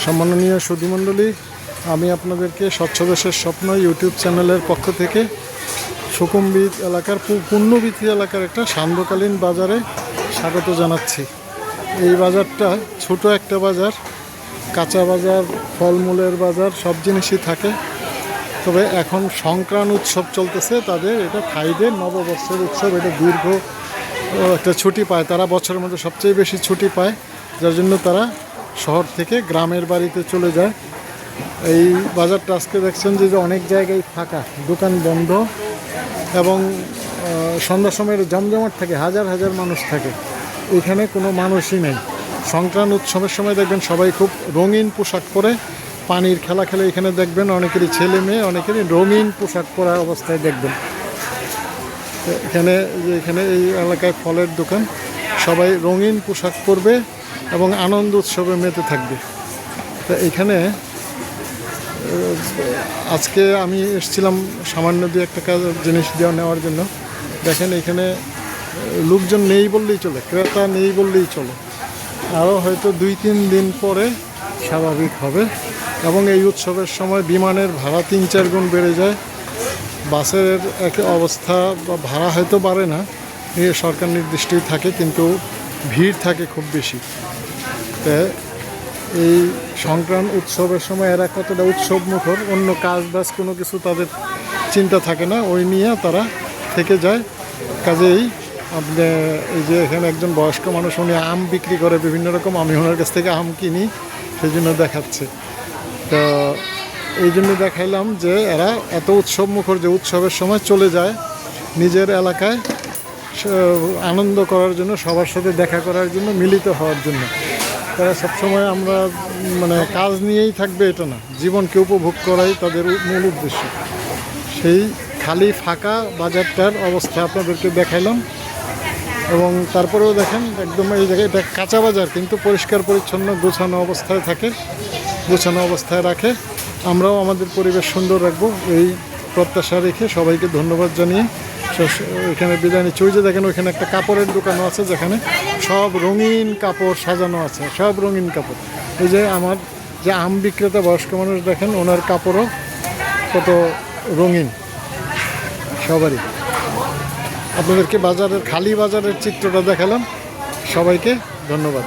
সম্মাননীয় সুধীমণ্ডলী, আমি আপনাদেরকে স্বচ্ছ দেশের স্বপ্ন ইউটিউব চ্যানেলের পক্ষ থেকে সুকুম্বিত এলাকার পুণ্যবীথি এলাকার একটা সান্ধ্যকালীন বাজারে স্বাগত জানাচ্ছি। এই বাজারটা ছোট একটা বাজার, কাঁচা বাজার, ফলমূলের বাজার, সব জিনিসই থাকে। তবে এখন সংক্রান্ত উৎসব চলতেছে, তাদের এটা ফ্রাইডে নববর্ষের উৎসব। এটা দীর্ঘ একটা ছুটি পায়, তারা বছরের মধ্যে সবচেয়ে বেশি ছুটি পায়, যার জন্য তারা শহর থেকে গ্রামের বাড়িতে চলে যায়। এই বাজারটা আজকে দেখছেন যে অনেক জায়গায় ফাঁকা, দোকান বন্ধ, এবং সন্ধ্যার সময় জমজমাট থাকে, হাজার হাজার মানুষ থাকে। এখানে কোনো মানুষই নেই। সংক্রান্ত উৎসবের সময় দেখবেন সবাই খুব রঙিন পোশাক পরে পানির খেলা খেলে। এখানে দেখবেন অনেকেরই ছেলে মেয়ে, অনেকেরই রঙিন পোশাক পরা অবস্থায় দেখবেন। এখানে এই এলাকায় ফলের দোকান, সবাই রঙিন পোশাক পরবে এবং আনন্দ উৎসবে মেতে থাকবে। তো এখানে আজকে আমি এসেছিলাম সামান্য দু একটা জিনিস নেওয়ার জন্য। দেখেন এখানে লোকজন নেই বললেই চলে, ক্রেতা নেই বললেই চলে। আরও হয়তো 2-3 দিন পরে স্বাভাবিক হবে। এবং এই উৎসবের সময় বিমানের ভাড়া 3-4 গুণ বেড়ে যায়। বাসের এক অবস্থা, বা ভাড়া হয়তো বাড়ে না, সরকার নির্দিষ্টই থাকে, কিন্তু ভিড় থাকে খুব বেশি। তো এই সংক্রান্ত উৎসবের সময় এরা কতটা উৎসব মুখর, অন্য কাজ বাজ কোনো কিছু তাদের চিন্তা থাকে না, ওই নিয়ে তারা থেকে যায়। কাজেই আপনি এই যে এখানে একজন বয়স্ক মানুষ, উনি আম বিক্রি করে বিভিন্ন রকম, আমি ওনার কাছ থেকে আম কিনি, সেই জন্য দেখাচ্ছে। তো এই জন্য দেখাইলাম যে এরা এত উৎসব মুখর যে উৎসবের সময় চলে যায় নিজের এলাকায় আনন্দ করার জন্য, সবার সাথে দেখা করার জন্য, মিলিত হওয়ার জন্য। তারা সবসময় আমরা কাজ নিয়েই থাকবে এটা না, জীবনকে উপভোগ করাই তাদের মূল উদ্দেশ্য। সেই খালি ফাঁকা বাজারটার অবস্থা আপনাদেরকে দেখাইলাম। এবং তারপরেও দেখেন একদম এই জায়গায় এটা কাঁচা বাজার, কিন্তু পরিষ্কার পরিচ্ছন্ন গোছানো অবস্থায় থাকে, গোছানো অবস্থায় রাখে। আমরাও আমাদের পরিবেশ সুন্দর রাখবো এই প্রত্যাশা রেখে সবাইকে ধন্যবাদ জানিয়ে এখানে বিদায় নিচ্ছি। ওই যে দেখেন ওইখানে একটা কাপড়ের দোকানও আছে, যেখানে সব রঙিন কাপড় সাজানো আছে, সব রঙিন কাপড়। ওই যে আমার যে আম বিক্রেতা বয়স্ক মানুষ, দেখেন ওনার কাপড়ও কত রঙিন সবারই। আপনাদেরকে বাজারের খালি বাজারের চিত্রটা দেখালাম। সবাইকে ধন্যবাদ।